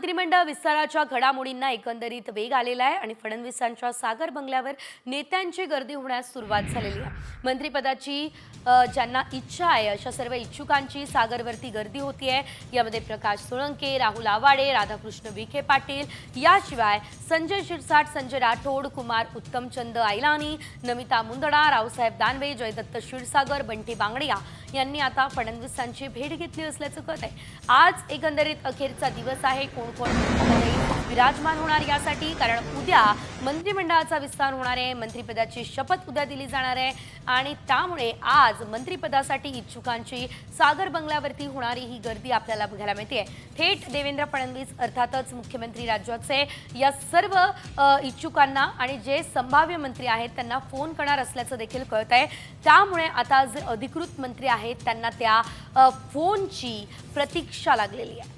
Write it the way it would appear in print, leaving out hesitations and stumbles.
मंत्रिमंडळ विस्ताराच्या घडामोडींना एकंदरीत वेग आलेला आहे आणि फडणवीसांच्या सागर बंगल्यावर नेत्यांची गर्दी होण्यास सुरुवात झालेली आहे। मंत्रिपदाची ज्यांना इच्छा आहे अशा सर्व इच्छुकांची सागरवरती गर्दी होतीये। यामध्ये प्रकाश सोळंके, राहुल आवाडे, राधाकृष्ण विखे पाटील याशिवाय संजय शिरसाट, संजय राठोड, कुमार उत्तमचंद आईलानी, नमिता मुंदडा, रावसाहेब दानवे, जयदत्त क्षीरसागर, बंटी बांगडिया यांनी आता फडणवीसांची भेट घेतली असल्याचं कळत आहे। आज एकंदरीत अखेरचा दिवस आहे। कोण कोण विराजमान होणार यासाठी, कारण उद्या मंत्रिमंडळाचा विस्तार होणार आहे, मंत्रिपदाची शपथ उद्या दिली जाणार आहे आणि त्यामुळे आज मंत्रिपदासाठी इच्छुकांची सागर बंगल्यावरती होणारी ही गर्दी आपल्याला बघायला मिळते। थेट देवेंद्र फडणवीस अर्थातच मुख्यमंत्री राज्याचे या सर्व इच्छुकांना आणि जे संभाव्य मंत्री आहेत त्यांना फोन करणार असल्याचं देखील कळत आहे। त्यामुळे आता जे अधिकृत मंत्री आहेत त्यांना त्या फोनची प्रतीक्षा लागलेली आहे।